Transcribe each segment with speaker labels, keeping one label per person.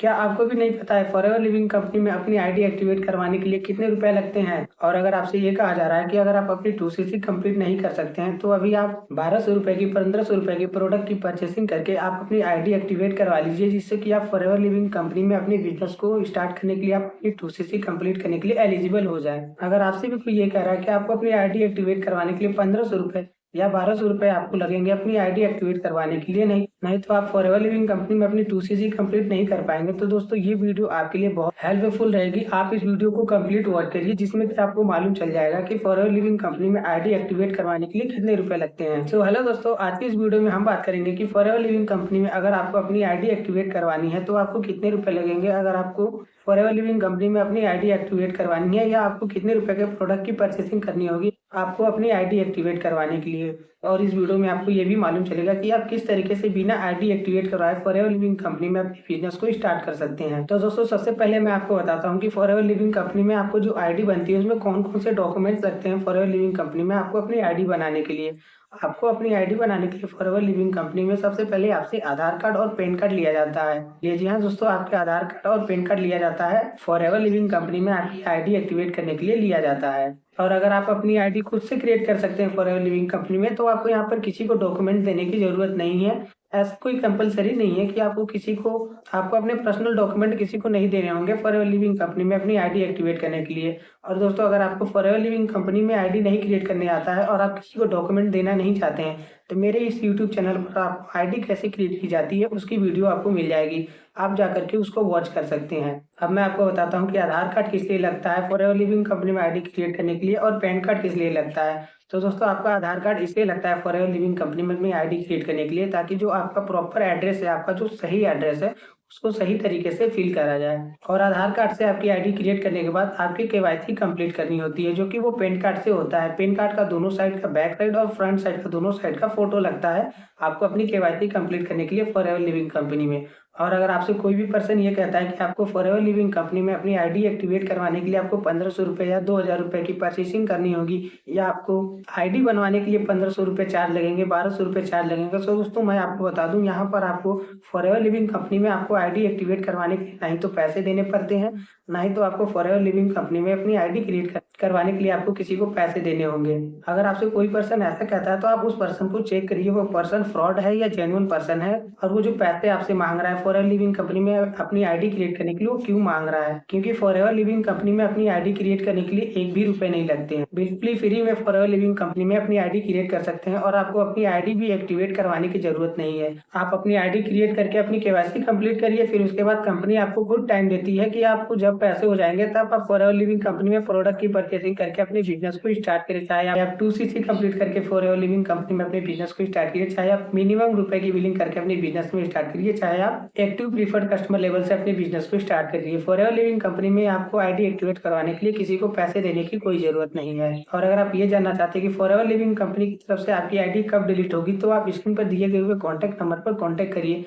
Speaker 1: क्या आपको भी नहीं पता है फॉरएवर लिविंग कंपनी में अपनी आईडी एक्टिवेट करवाने के लिए कितने रुपए लगते हैं? और अगर आपसे ये कहा जा रहा है कि अगर आप अपनी 2cc कंप्लीट नहीं कर सकते हैं तो अभी आप 1200 रुपए की 1500 रुपए की प्रोडक्ट की परचेसिंग करके आप अपनी आईडी एक्टिवेट करवा लीजिए, जिससे कि आप फॉरएवर लिविंग कंपनी में अपने बिजनेस को स्टार्ट करने के लिए आप अपनी 2cc कंप्लीट करने के लिए एलिजिबल हो जाए। अगर आपसे भी कोई ये कह रहा है कि आपको अपनी आईडी एक्टिवेट करवाने के लिए 1500 रुपए या 1200 रुपए आपको लगेंगे अपनी आईडी एक्टिवेट करवाने के लिए, नहीं नहीं तो आप फॉरएवर लिविंग कंपनी में अपनी 2cc कंप्लीट नहीं कर पाएंगे, तो दोस्तों ये वीडियो आपके लिए बहुत हेल्पफुल रहेगी। आप इस वीडियो को कंप्लीट वॉच करिए, जिसमें कि आपको मालूम चल जाएगा कि फॉरएवर लिविंग कंपनी में आईडी एक्टिवेट करवाने के लिए कितने रुपए लगते हैं। तो हेलो दोस्तों, आज की इस वीडियो में हम बात करेंगे कि फॉरएवर लिविंग कंपनी में अगर आपको अपनी आईडी एक्टिवेट करवानी है तो आपको कितने रुपए लगेंगे, अगर आपको फॉरएवर लिविंग कंपनी में अपनी आईडी एक्टिवेट करवानी है, या आपको कितने रुपए के प्रोडक्ट की परचेसिंग करनी होगी आपको अपनी आईडी एक्टिवेट करवाने के लिए। और इस वीडियो में आपको ये भी मालूम चलेगा कि आप किस तरीके से बिना आईडी एक्टिवेट करवाए फॉरएवर लिविंग कंपनी में अपने बिजनेस को स्टार्ट कर सकते हैं। तो दोस्तों, सबसे पहले मैं आपको बताता हूँ कि फॉरएवर लिविंग कंपनी में आपको जो आईडी बनती है उसमें कौन कौन से डॉक्यूमेंट्स लगते हैं फॉरएवर लिविंग कंपनी में आपको अपनी आईडी बनाने के लिए। आपको अपनी आईडी बनाने के लिए फॉरएवर लिविंग कंपनी में सबसे पहले आपसे आधार कार्ड और पैन कार्ड लिया जाता है। ये जी हाँ दोस्तों, आपके आधार कार्ड और पैन कार्ड लिया जाता है, फॉरएवर लिविंग कंपनी में आपकी आईडी एक्टिवेट करने के लिए लिया जाता है। और अगर आप अपनी आईडी खुद से क्रिएट कर सकते हैं फॉरएवर लिविंग कंपनी में, तो आपको यहाँ पर किसी को डॉक्यूमेंट देने की जरूरत नहीं है। ऐसा कोई कंपलसरी नहीं है कि आपको अपने पर्सनल डॉक्यूमेंट किसी को नहीं देने होंगे फॉरएवर लिविंग कंपनी में अपनी आईडी एक्टिवेट करने के लिए। और दोस्तों, अगर आपको फॉरएवर लिविंग कंपनी में आईडी नहीं क्रिएट करने आता है और आप किसी को डॉक्यूमेंट देना नहीं चाहते हैं, तो मेरे इस यूट्यूब चैनल पर आपको आईडी कैसे क्रिएट की जाती है उसकी वीडियो आपको मिल जाएगी, आप जाकर के उसको वॉच कर सकते हैं। अब मैं आपको बताता हूँ कि आधार कार्ड किस लिए लगता है फॉरएवर लिविंग कंपनी में आईडी क्रिएट करने के लिए, और पैन कार्ड किस लिए लगता है। तो दोस्तों, आपका आधार कार्ड इसलिए लगता है फॉरएवर लिविंग कंपनी में अपनी आईडी क्रिएट करने के लिए, ताकि जो आपका प्रॉपर एड्रेस है, आपका जो सही एड्रेस है, उसको सही तरीके से फिल करा जाए। और आधार कार्ड से आपकी आईडी क्रिएट करने के बाद आपकी केवाईसी कंप्लीट करनी होती है, जो कि वो पैन कार्ड से होता है। पैन कार्ड का दोनों साइड का बैक साइड और फ्रंट साइड का दोनों साइड का फोटो लगता है आपको अपनी केवाईसी कंप्लीट करने के लिए फॉरएवर लिविंग कंपनी में। और अगर आपसे कोई भी पर्सन ये कहता है कि आपको फॉरएवर लिविंग कंपनी में अपनी आईडी एक्टिवेट करवाने के लिए आपको 1500 रुपए या 2000 रुपए की परचेसिंग करनी होगी, या आपको आईडी बनवाने के लिए 1500 रुपए चार्ज लगेंगे, 1200 रुपए चार्ज लगेंगे, तो दोस्तों मैं आपको बता दूं, यहाँ पर आपको फॉरएवर लिविंग कंपनी में आपको आईडी एक्टिवेट करवाने के लिए ना ही तो पैसे देने पड़ते हैं, ना ही तो आपको फॉरएवर लिविंग कंपनी में अपनी आईडी क्रिएट करवाने के लिए आपको किसी को पैसे देने होंगे। अगर आपसे कोई पर्सन ऐसा कहता है तो आप उस पर्सन को चेक करिए वो पर्सन फ्रॉड है या जेन्युइन पर्सन है, और वो जो पैसे आपसे मांग रहा है फॉरएवर लिविंग कंपनी में अपनी आईडी क्रिएट करने के लिए वो क्यों मांग रहा है। क्योंकि फॉरएवर लिविंग कंपनी में अपनी आईडी क्रिएट करने के लिए एक भी रुपए नहीं लगते हैं, बिल्कुल ही फ्री में फॉरएवर लिविंग कंपनी में अपनी आईडी क्रिएट कर सकते हैं, और आपको अपनी आईडी भी एक्टिवेट करवाने की जरूरत नहीं है। आप अपनी आईडी क्रिएट करके अपनी केवाईसी कंप्लीट करिए, फिर उसके बाद कंपनी आपको गुड टाइम देती है कि आपको जब पैसे हो जाएंगे तब आप फॉरएवर लिविंग कंपनी में प्रोडक्ट की परचेसिंग करके अपने बिजनेस को स्टार्ट करें। चाहे आप 2cc कंप्लीट करके फॉरएवर लिविंग कंपनी में अपने बिजनेस को स्टार्ट करिए, चाहे आप मिनिमम रुपए की बिलिंग करके अपने बिजनेस में स्टार्ट करिए, चाहे आप एक्टिव प्रीफर्ड कस्टमर लेवल से अपने बिजनेस को स्टार्ट करिए। फॉरएवर लिविंग कंपनी में आपको आईडी एक्टिवेट करवाने के लिए किसी को पैसे देने की कोई जरूरत नहीं है। और अगर आप ये जानना चाहते हैं कि फॉरएवर लिविंग कंपनी की तरफ से आपकी आईडी कब डिलीट होगी, तो आप स्क्रीन पर दिए गए हुए कॉन्टैक्ट नंबर पर कॉन्टैक्ट करिए।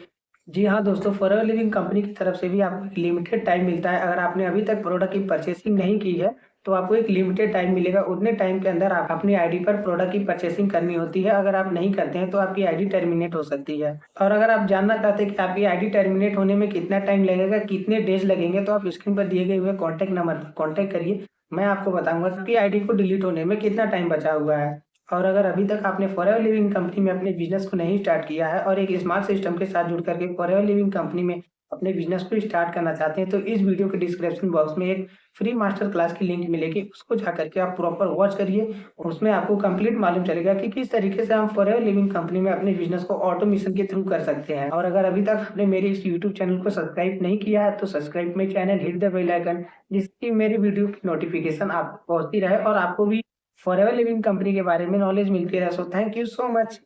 Speaker 1: जी हाँ दोस्तों, फॉरएवर लिविंग कंपनी की तरफ से भी आपको एक लिमिटेड टाइम मिलता है। अगर आपने अभी तक प्रोडक्ट की परचेसिंग नहीं की है तो आपको एक लिमिटेड टाइम मिलेगा, उतने टाइम के अंदर आप अपनी आईडी पर प्रोडक्ट की परचेसिंग करनी होती है। अगर आप नहीं करते हैं तो आपकी आईडी टर्मिनेट हो सकती है। और अगर आप जानना चाहते हैं कि आपकी आईडी टर्मिनेट होने में कितना टाइम लगेगा, कितने डेज लगेंगे, तो आप स्क्रीन पर दिए गए हुए कॉन्टैक्ट नंबर पर कॉन्टैक्ट करिए। मैं आपको बताऊंगा कि आईडी को डिलीट होने में कितना टाइम बचा हुआ है। और अगर अभी तक आपने फॉरएवर लिविंग कंपनी में अपने बिजनेस को नहीं स्टार्ट किया है और एक स्मार्ट सिस्टम के साथ जुड़ करके फॉरएवर लिविंग कंपनी में अपने बिजनेस को स्टार्ट करना चाहते हैं, तो इस वीडियो के डिस्क्रिप्शन बॉक्स में एक फ्री मास्टर क्लास की लिंक मिलेगी, उसको जाकर के आप प्रॉपर वॉच करिए। उसमें आपको कंप्लीट मालूम चलेगा कि किस तरीके से हम फॉरएवर लिविंग कंपनी में अपने बिजनेस को ऑटोमेशन के थ्रू कर सकते हैं। और अगर अभी तक आपने मेरे इस यूट्यूब चैनल को सब्सक्राइब नहीं किया है तो subscribe my channel, hit the bell icon, जिसकी मेरी वीडियो की नोटिफिकेशन आपको पहुंचती रहे और आपको भी फॉरएवर लिविंग कंपनी के बारे में नॉलेज मिलती रहे। So thank you so much.